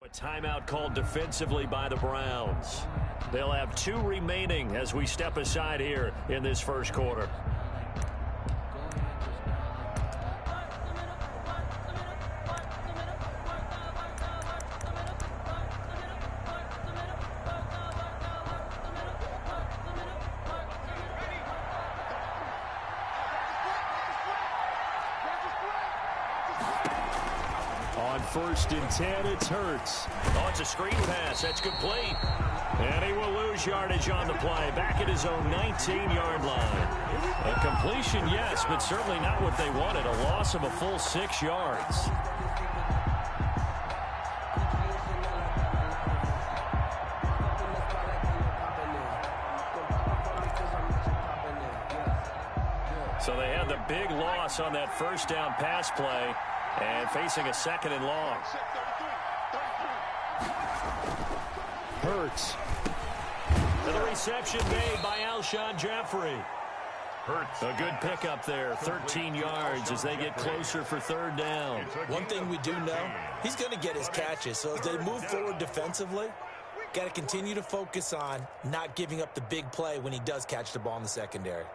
A timeout called defensively by the Browns. They'll have 2 remaining as we step aside here in this first quarter. On 1st and 10, it's Hurts. Oh, it's a screen pass. That's complete. And he will lose yardage on the play. Back at his own 19-yard line. A completion, yes, but certainly not what they wanted. A loss of a full 6 yards. So they had the big loss on that first down pass play. And facing a 2nd and long. Hurts. To the reception made by Alshon Jeffrey. Hurts. A good pickup there. 13 yards as they get closer for 3rd down. One thing we do know, he's going to get his catches. So as they move forward defensively, got to continue to focus on not giving up the big play when he does catch the ball in the secondary.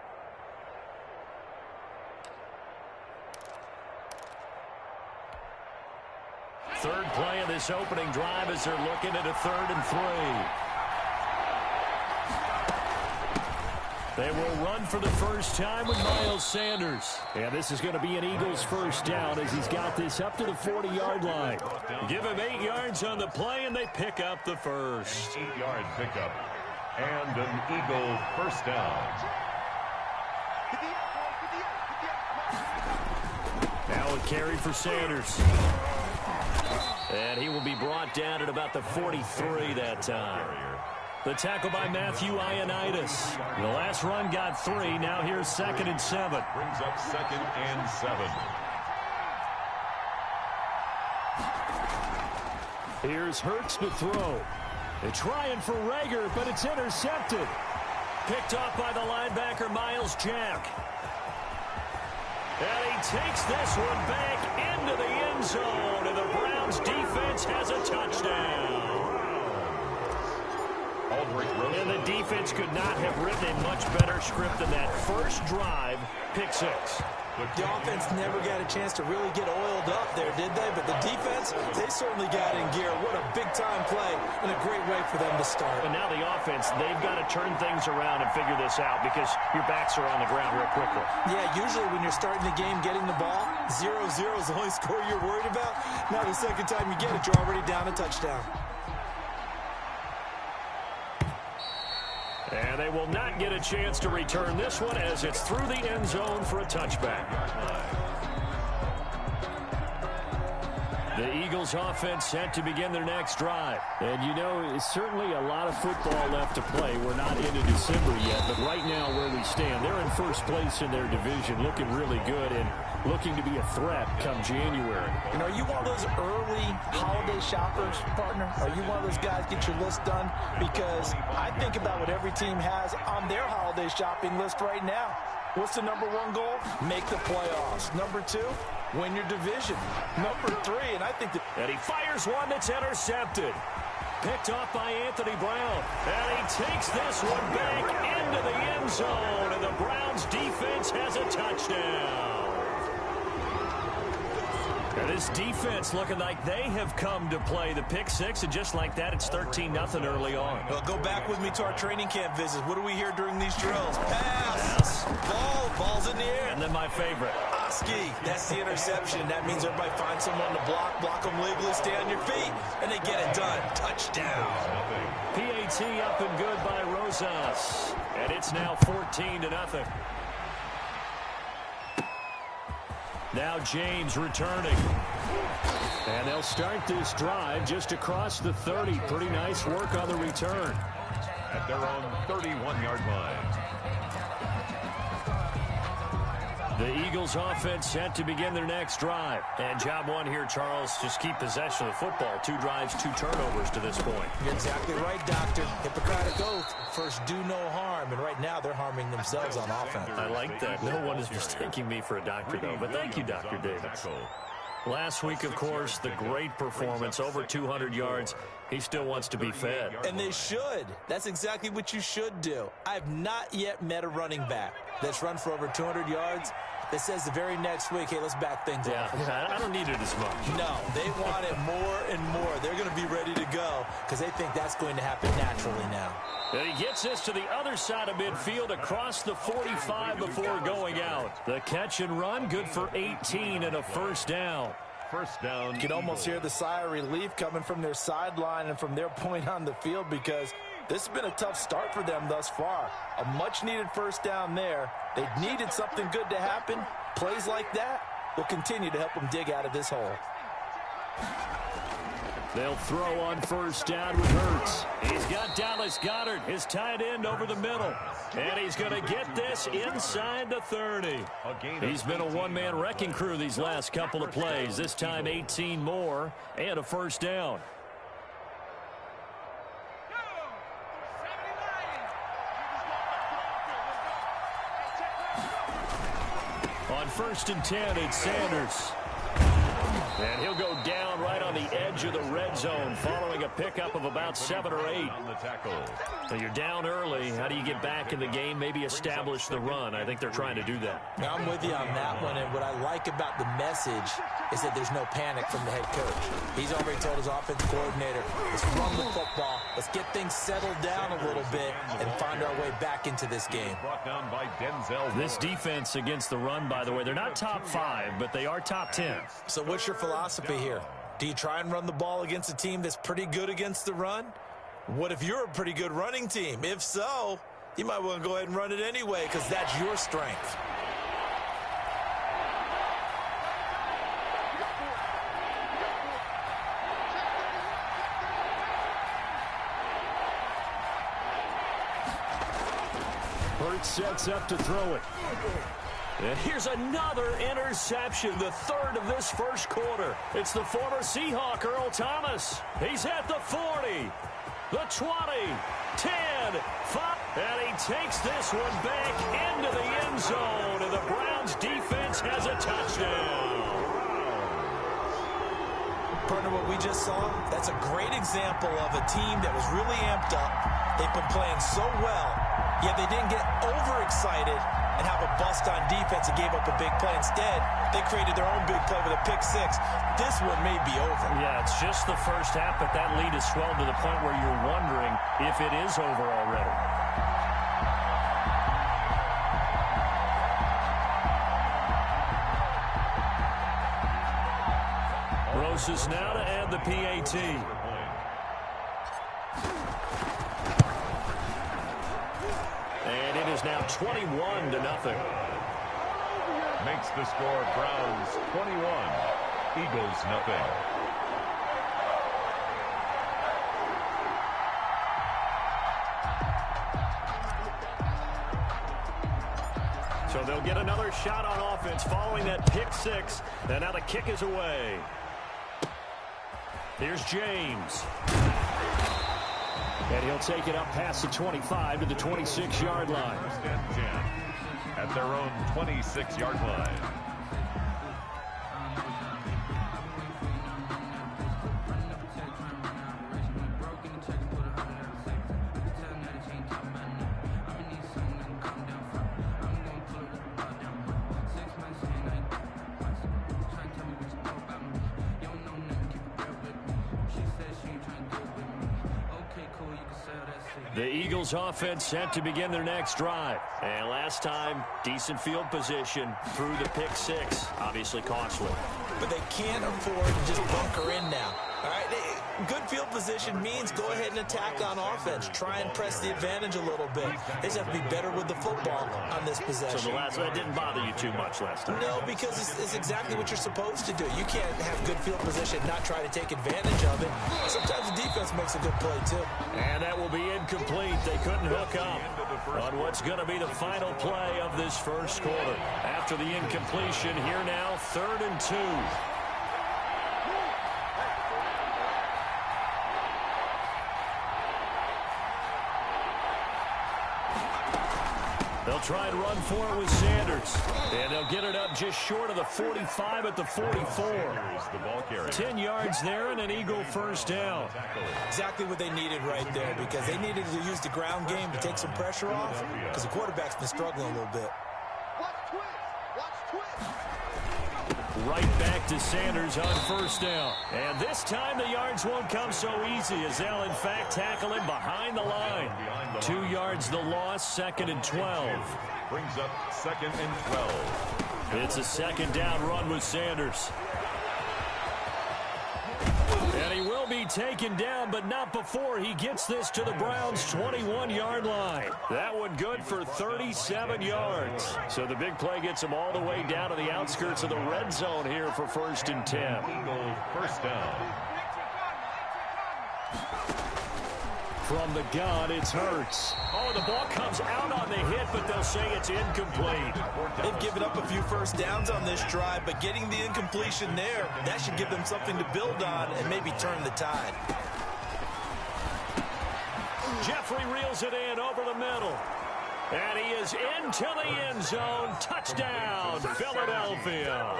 Third play of this opening drive as they're looking at a 3rd and 3. They will run for the first time with Miles Sanders. And this is going to be an Eagles first down as he's got this up to the 40-yard line. Give him 8 yards on the play, and they pick up the first. 8-yard pickup and an Eagle first down. Now a carry for Sanders. And he will be brought down at about the 43 that time. The tackle by Matthew Ioannidis. The last run got 3. Now here's 2nd and 7. Brings up 2nd and 7. Here's Hurts to throw. They're trying for Rager, but it's intercepted. Picked off by the linebacker, Miles Jack. And he takes this one back into the end zone, and the Browns defense has a touchdown. And the defense could not have written a much better script than that first drive, pick 6. The offense never got a chance to really get oiled up there, did they? But the defense, they certainly got in gear. What a big-time play and a great way for them to start. But now the offense, they've got to turn things around and figure this out because your backs are on the ground real quickly. Yeah, usually when you're starting the game getting the ball, 0-0 is the only score you're worried about. Now the second time you get it, you're already down a touchdown. And they will not get a chance to return this one as it's through the end zone for a touchback. The Eagles offense set to begin their next drive. And you know, it's certainly a lot of football left to play. We're not into December yet, but right now where we stand, they're in first place in their division, looking really good and looking to be a threat come January. And are you one of those early holiday shoppers, partner? Are you one of those guys get your list done? Because I think about what every team has on their holiday shopping list right now. What's the number 1 goal? Make the playoffs. Number 2, win your division. Number 3, and I think that... And he fires one that's intercepted. Picked off by Anthony Brown. And he takes this one back into the end zone. And the Browns defense has a touchdown. And this defense looking like they have come to play the pick 6, and just like that, it's 13-0 early on. Well, go back with me to our training camp visits. What do we hear during these drills? Pass! Ball's in the air. And then my favorite. Oski, that's the interception. That means everybody finds someone to block them legally, stay on your feet, and they get it done. Touchdown. PAT up and good by Rosas. And it's now 14-0. Now James returning. And they'll start this drive just across the 30. Pretty nice work on the return. At their own 31-yard line. The Eagles offense set to begin their next drive. And job 1 here, Charles, just keep possession of the football. 2 drives, 2 turnovers to this point. You're exactly right, Doctor. Hippocratic oath. First, do no harm. And right now, they're harming themselves on offense. I like that. No one is mistaking me for a doctor, though. But thank you, Dr. Davis. Last week, of course, the great performance, over 200 yards. He still wants to be fed. And they should. That's exactly what you should do. I have not yet met a running back that's run for over 200 yards that says the very next week, hey, let's back things up. Yeah, I don't need it as much. No, they want it more and more. They're going to be ready to go because they think that's going to happen naturally now. And he gets this to the other side of midfield across the 45 before going out. The catch and run, good for 18 and a first down. First down. You can almost hear the sigh of relief coming from their sideline and from their point on the field because this has been a tough start for them thus far. A much-needed first down there. They needed something good to happen. Plays like that will continue to help them dig out of this hole. They'll throw on first down with Hurts. He's got Dallas Goedert, his tight end, over the middle. And he's going to get this inside the 30. He's been a one-man wrecking crew these last couple of plays. This time 18 more and a first down. On 1st and 10, it's Sanders. And he'll go down right on the edge of the red zone following a pickup of about 7 or 8. On the tackle. So you're down early. How do you get back in the game, maybe establish the run? I think they're trying to do that. Now, I'm with you on that one, and what I like about the message is that there's no panic from the head coach. He's already told his offensive coordinator, let's run the football, let's get things settled down a little bit and find our way back into this game. Brought down by Denzel. This defense against the run, by the way, they're not top 5, but they are top 10. So what's your philosophy here? Do you try and run the ball against a team that's pretty good against the run? What if you're a pretty good running team? If so, you might want to go ahead and run it anyway because that's your strength. Hurts sets up to throw it. And here's another interception, the third of this first quarter. It's the former Seahawk, Earl Thomas. He's at the 40, the 20, 10, 5. And he takes this one back into the end zone. And the Browns defense has a touchdown. Partner, what we just saw, that's a great example of a team that was really amped up. They've been playing so well, yet they didn't get overexcited and have a bust on defense and gave up a big play. Instead, they created their own big play with a pick 6. This one may be over. Yeah, it's just the first half, but that lead has swelled to the point where you're wondering if it is over already. Roses now to add the PAT. And it is now 21-0. Makes the score Browns 21, Eagles nothing. So they'll get another shot on offense following that pick 6. And now the kick is away. Here's James. And he'll take it up past the 25 to the 26-yard line. First and 10 at their own 26-yard line. The Eagles offense set to begin their next drive. And last time, decent field position through the pick 6. Obviously costly. But they can't afford to just bunker in now. All right, good field position means go ahead and attack on offense. Try and press the advantage a little bit. They just have to be better with the football on this possession. So the last one didn't bother you too much last time? No, because it's exactly what you're supposed to do. You can't have good field position and not try to take advantage of it. Sometimes the defense makes a good play, too. And that will be incomplete. They couldn't hook up on what's going to be the final play of this first quarter. After the incompletion, here now, 3rd and 2. They'll try and run for it with Sanders. And they'll get it up just short of the 45 at the 44. 10 yards there and an Eagle first down. Exactly what they needed right there, because they needed to use the ground game to take some pressure off, because the quarterback's been struggling a little bit. Right back to Sanders on first down. And this time the yards won't come so easy, as they'll in fact tackle him behind the line. 2 yards the loss, 2nd and 12. Brings up 2nd and 12. It's a second down run with Sanders. And he will be taken down, but not before he gets this to the Browns' 21-yard line. That one good for 37 yards. So the big play gets him all the way down to the outskirts of the red zone here for 1st and 10. Eagles first down. From the gun, it's Hurts. Oh, the ball comes out on the hit, but they'll say it's incomplete. They've given up a few first downs on this drive, but getting the incompletion there, that should give them something to build on and maybe turn the tide. Jeffrey reels it in over the middle. And he is into the end zone. Touchdown, Philadelphia.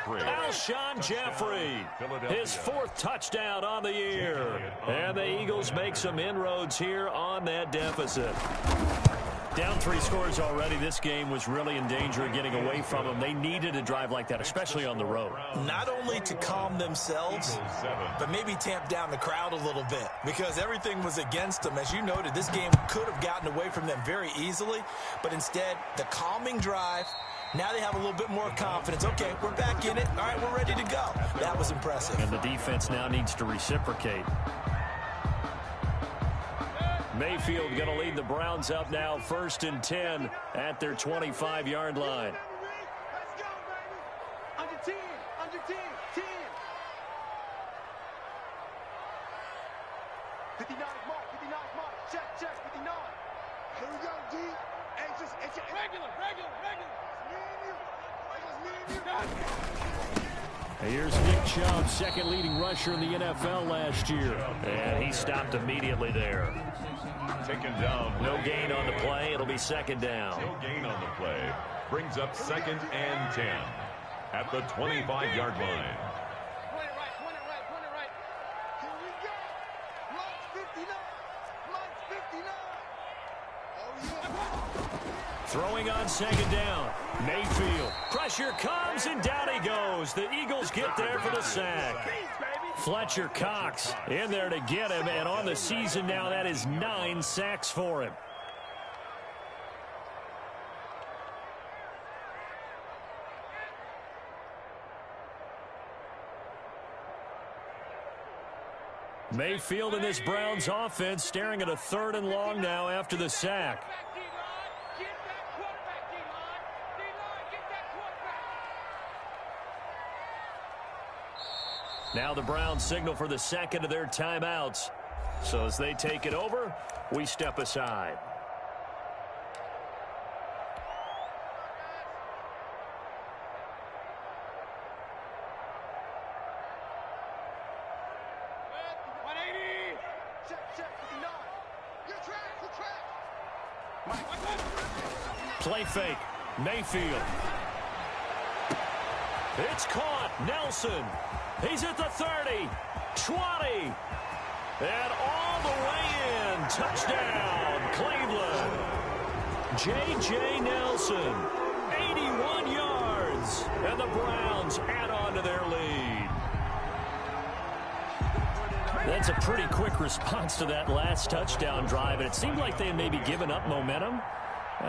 Alshon Jeffrey, his 4th touchdown on the year. And the Eagles make some inroads here on that deficit. Down 3 scores already. This game was really in danger of getting away from them. They needed a drive like that, especially on the road. Not only to calm themselves, but maybe tamp down the crowd a little bit, because everything was against them. As you noted, this game could have gotten away from them very easily, but instead, the calming drive, now they have a little bit more confidence. Okay, we're back in it. All right, we're ready to go. That was impressive. And the defense now needs to reciprocate. Mayfield going to lead the Browns up now, 1st and 10 at their 25-yard line. Let's go, baby. Under 10, 10. 59 mark, check, 59. Here we go, D. Hey, it's regular. It's me and you. Here's Nick Chubb, 2nd leading rusher in the NFL last year. And he stopped immediately there. Taken down. No gain on the play. It'll be 2nd down. No gain on the play. Brings up 2nd and 10 at the 25-yard line. Point it right. Here we go. March 59. Oh, yeah. Throwing on 2nd down. Mayfield. Pressure comes, and down he goes. The Eagles get there for the sack. Fletcher Cox in there to get him, and on the season now, that is 9 sacks for him. Mayfield in this Browns offense staring at a 3rd and long now after the sack. Now the Browns signal for the 2nd of their timeouts. So as they take it over, we step aside. Play fake. Mayfield. It's caught. Nelson. He's at the 30. 20. And all the way in. Touchdown, Cleveland. J.J. Nelson. 81 yards. And the Browns add on to their lead. That's a pretty quick response to that last touchdown drive. And it seemed like they had maybe given up momentum.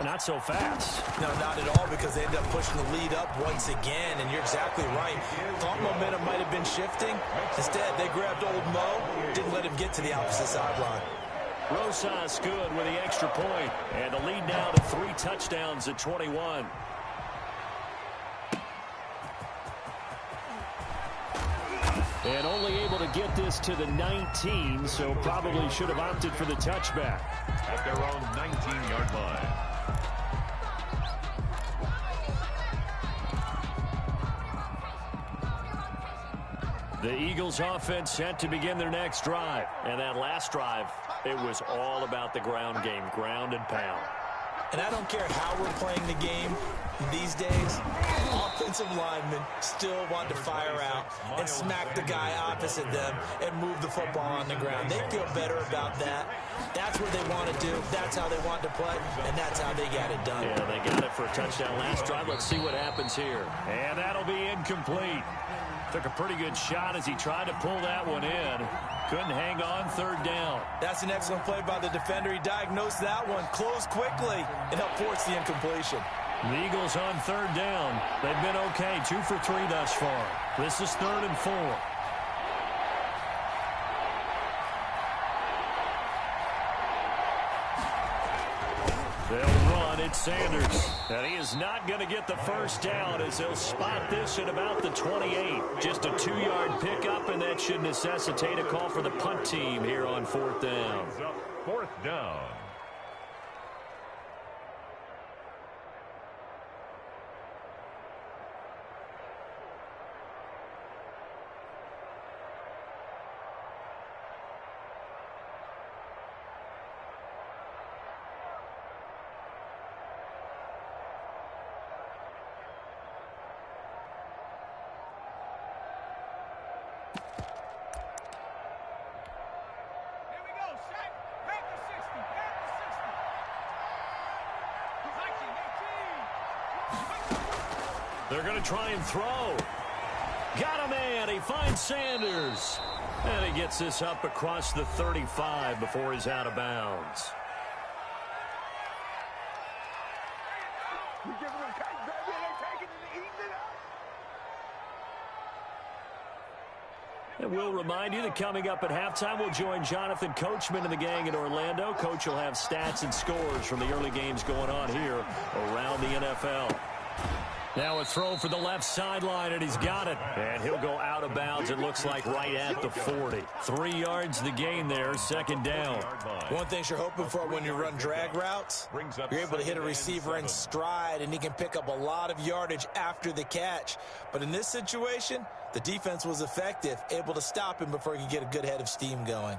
Not so fast. No, not at all, because they end up pushing the lead up once again, and you're exactly right. Thought momentum might have been shifting. Instead, they grabbed old Mo, didn't let him get to the opposite sideline. Rosas good with the extra point, and the lead now to 3 touchdowns at 21. And only able to get this to the 19, so probably should have opted for the touchback. At their own 19-yard line. The Eagles offense set to begin their next drive. And that last drive, it was all about the ground game, ground and pound. And I don't care how we're playing the game these days, offensive linemen still want to fire out and smack the guy opposite them and move the football on the ground. They feel better about that. That's what they want to do. That's how they want to play, and that's how they got it done. Yeah, they got it for a touchdown last drive. Let's see what happens here. And that'll be incomplete. Took a pretty good shot as he tried to pull that one in. Couldn't hang on third down. That's an excellent play by the defender. He diagnosed that one, closed quickly, and helped force the incompletion. The Eagles on third down. They've been okay, 2 for 3 thus far. This is 3rd and 4. They'll run. It's Sanders. And he is not going to get the first down as he'll spot this at about the 28. Just a 2-yard pickup, and that should necessitate a call for the punt team here on 4th down. 4th down. They're going to try and throw. Got a man. He finds Sanders. And he gets this up across the 35 before he's out of bounds. And we'll remind you that coming up at halftime, we'll join Jonathan Coachman and the gang in Orlando. Coach will have stats and scores from the early games going on here around the NFL. Now a throw for the left sideline, and he's got it. And he'll go out of bounds, it looks like, right at the 40. 3 yards the gain there, 2nd down. One thing you're hoping for when you run drag routes, you're able to hit a receiver in stride, and he can pick up a lot of yardage after the catch. But in this situation, the defense was effective, able to stop him before he could get a good head of steam going.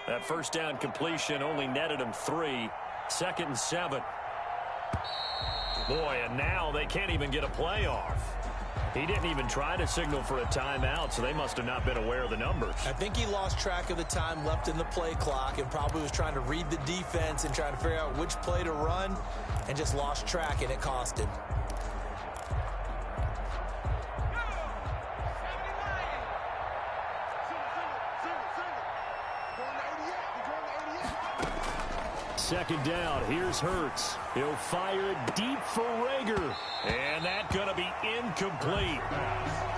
That first down completion only netted him 3. 2nd and 7. Boy, and now they can't even get a play off. He didn't even try to signal for a timeout, so they must have not been aware of the numbers. I think he lost track of the time left in the play clock and probably was trying to read the defense and trying to figure out which play to run and just lost track, and it cost him. Second down, here's Hurts. He'll fire it deep for Rager. And that's going to be incomplete.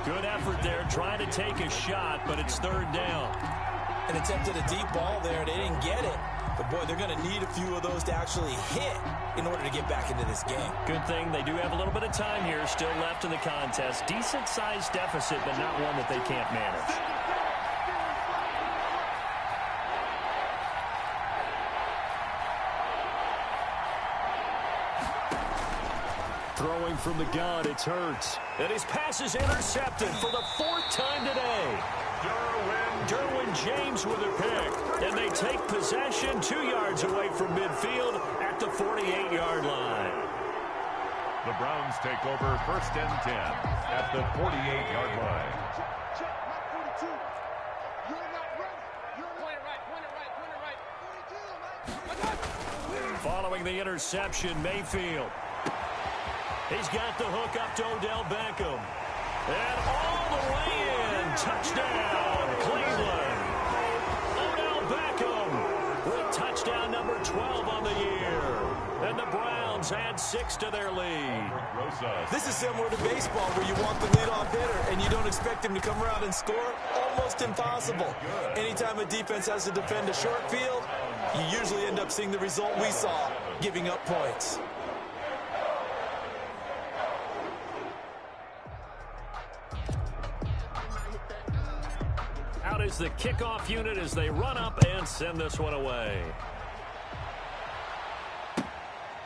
Good effort there, trying to take a shot, but it's 3rd down. And attempted a deep ball there. They didn't get it. But, boy, they're going to need a few of those to actually hit in order to get back into this game. Good thing they do have a little bit of time here still left in the contest. Decent-sized deficit, but not one that they can't manage. Throwing from the gun, it's Hurts. And his pass is intercepted for the 4th time today. Derwin James with a pick. And they take possession 2 yards away from midfield at the 48-yard line. The Browns take over 1st and 10 at the 48-yard line. Following the interception, Mayfield. He's got the hook up to Odell Beckham. And all the way in. Touchdown, Cleveland. Odell Beckham with touchdown number 12 on the year. And the Browns add 6 to their lead. This is similar to baseball where you walk the leadoff hitter and you don't expect him to come around and score. Almost impossible. Anytime a defense has to defend a short field, you usually end up seeing the result we saw, giving up points. Out is the kickoff unit as they run up and send this one away.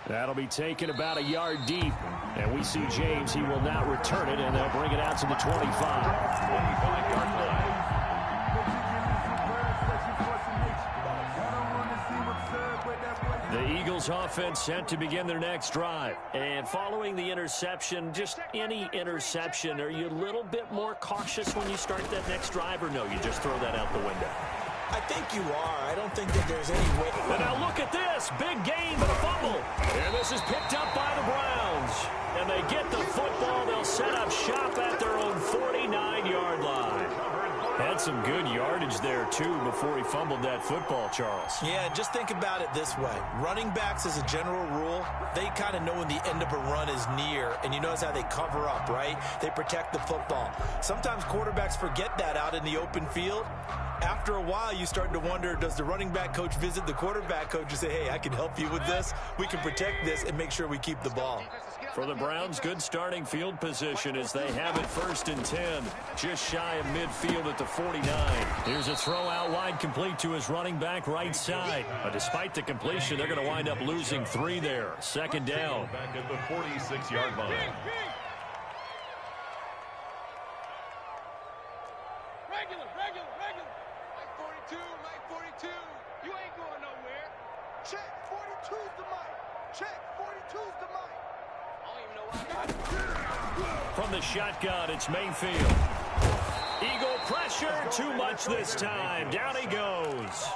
That'll be taken about a yard deep. And we see James. He will not return it, and they'll bring it out to the 25. 25-yard line. The Eagles offense set to begin their next drive. And following the interception, just any interception, are you a little bit more cautious when you start that next drive, or no, you just throw that out the window? I think you are. I don't think that there's any way. And now look at this. Big gain, but a fumble. And this is picked up by the Browns. And they get the football. They'll set up shop at their own 49-yard line. Had some good yardage there, too, before he fumbled that football, Charles. Yeah, just think about it this way. Running backs, as a general rule, they kind of know when the end of a run is near, and you notice how they cover up, right? They protect the football. Sometimes quarterbacks forget that out in the open field. After a while, you start to wonder, does the running back coach visit the quarterback coach and say, hey, I can help you with this. We can protect this and make sure we keep the ball. For the Browns, good starting field position as they have it 1st and 10. Just shy of midfield at the 49. Here's a throw out wide, complete to his running back right side. But despite the completion, they're going to wind up losing 3 there. 2nd down. Back at the 46-yard line. Regular. Mike 42. You ain't going nowhere. Check, 42's the mic. Check, 42's the mic. I don't even know why. From the shotgun, it's Mayfield. Eagle pressure, too much this time. Down he goes.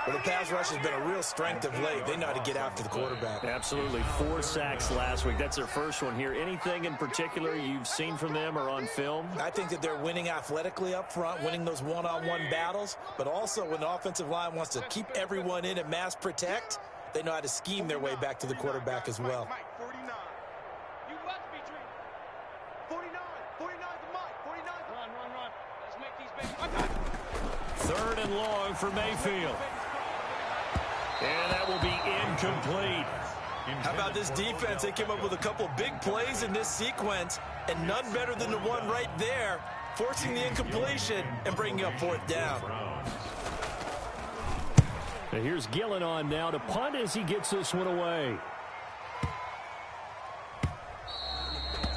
Well, the pass rush has been a real strength of late. They know how to get after the quarterback. Absolutely. 4 sacks last week. That's their first one here. Anything in particular you've seen from them or on film? I think that they're winning athletically up front, winning those one-on-one battles, but also when the offensive line wants to keep everyone in and mass protect, they know how to scheme their way back to the quarterback as well. Mike, 49. You must be dreaming. 49. 49's the mic. 49's the... Run. Let's make these babies... 3rd and long for Mayfield. And that will be incomplete. How about this defense? They came up with a couple big plays in this sequence, and none better than the one right there, forcing the incompletion and bringing up 4th down. And here's Gillen on now to punt as he gets this one away.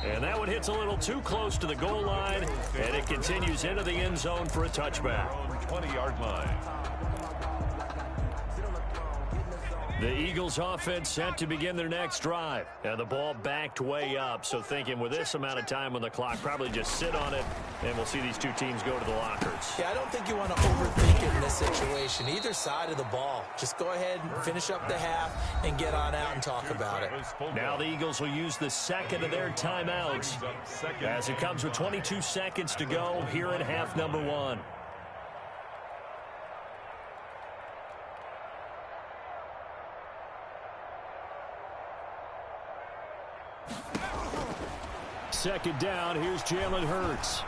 And that one hits a little too close to the goal line, and it continues into the end zone for a touchback. 20-yard line. The Eagles offense set to begin their next drive. And the ball backed way up. So thinking with this amount of time on the clock, probably just sit on it, and we'll see these two teams go to the lockers. Yeah, I don't think you want to overthink it in this situation. Either side of the ball. Just go ahead and finish up the half and get on out and talk about it. Now the Eagles will use the 2nd of their timeouts as it comes with 22 seconds to go here in half number 1. Second down, here's Jalen Hurts.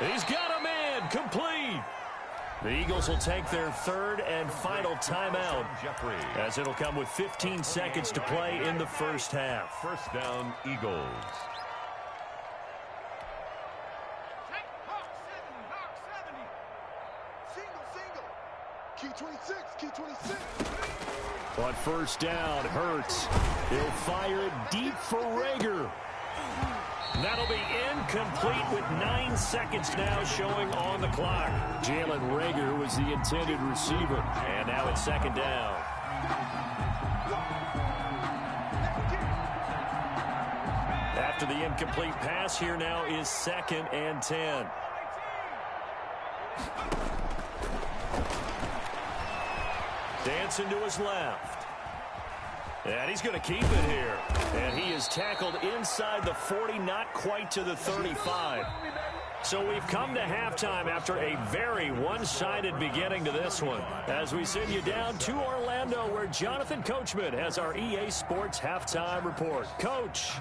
He's got a man, complete. The Eagles will take their 3rd and final timeout as it'll come with 15 seconds to play in the first half. 1st down, Eagles. Key 26, key 26. On 1st down, Hurts. He'll fire it deep for Rager. That'll be incomplete with 9 seconds now showing on the clock. Jalen Rager was the intended receiver. And now it's 2nd down. After the incomplete pass, here now is 2nd and 10. Dancing to his left. And he's going to keep it here. And he is tackled inside the 40, not quite to the 35. So we've come to halftime after a very one-sided beginning to this one. As we send you down to Orlando, where Jonathan Coachman has our EA Sports halftime report. Coach.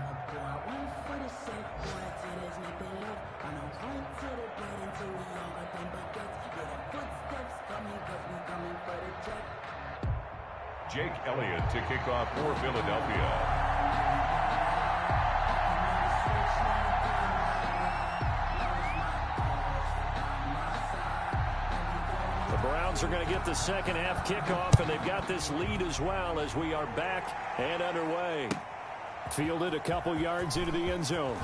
Jake Elliott to kick off for Philadelphia. The Browns Browns are going to get the second half kickoff, and they've got this lead as well as we are back and underway. Fielded a couple yards into the end zone.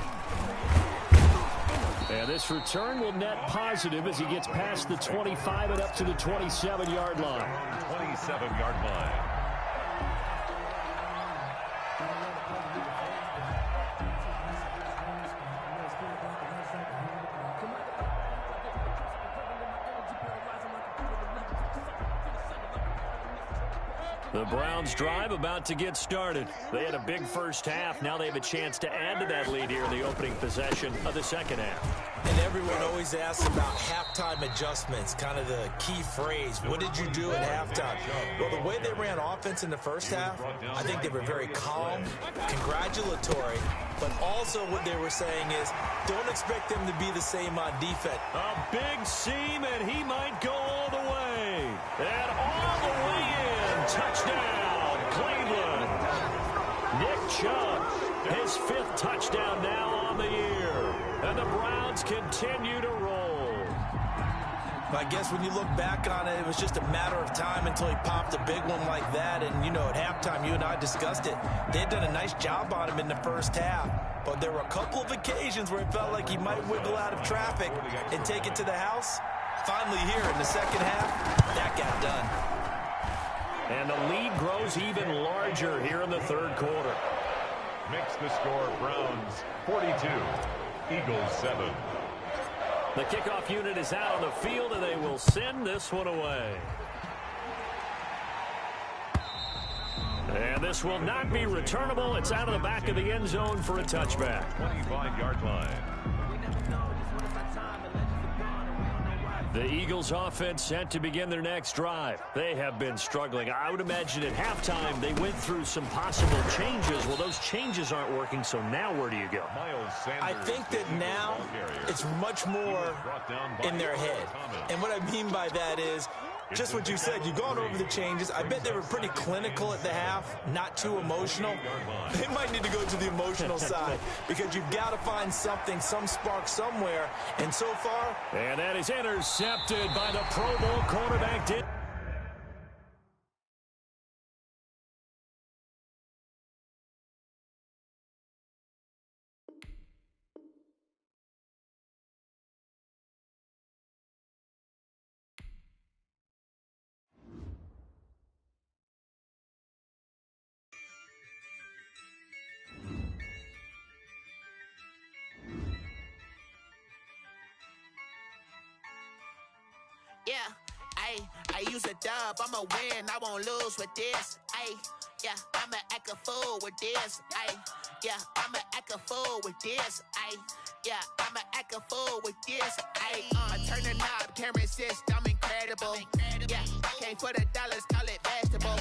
And this return will net positive as he gets past the 25 and up to the 27-yard line. 27-yard line. The Browns drive about to get started. They had a big first half. Now they have a chance to add to that lead here in the opening possession of the second half. And everyone always asks about halftime adjustments, kind of the key phrase. What did you do at halftime? Well, the way they ran offense in the first half, I think they were very calm, congratulatory, but also what they were saying is don't expect them to be the same on defense. A big seam, and he might go all the way. And all the way in. Touchdown, Cleveland. Nick Chubb, his 5th touchdown now on the year. And the Browns continue to roll. I guess when you look back on it, it was just a matter of time until he popped a big one like that. And, you know, at halftime, you and I discussed it. They had done a nice job on him in the first half. But there were a couple of occasions where it felt like he might wiggle out of traffic and take it to the house. Finally here in the second half, that got done. And the lead grows even larger here in the third quarter. Makes the score Browns 42, Eagles 7. The kickoff unit is out on the field, and they will send this one away. And this will not be returnable. It's out of the back of the end zone for a touchback. 25-yard line. The Eagles offense set to begin their next drive. They have been struggling. I would imagine at halftime they went through some possible changes. Well, those changes aren't working, so now where do you go? I think that now it's much more in their head. And what I mean by that is just what you said. You've gone over the changes. I bet they were pretty clinical at the half, not too emotional. They might need to go to the emotional side because you've got to find something, some spark somewhere. And so far. And that is intercepted by the Pro Bowl quarterback. Yeah, I use a dub, I'ma win, I won't lose with this, yeah, I'ma act a fool with this, yeah, I'ma act a fool with this, yeah, I'ma act a fool with this, turn the knob, camera assist, I'm incredible, yeah, came for the dollars, call it vegetable,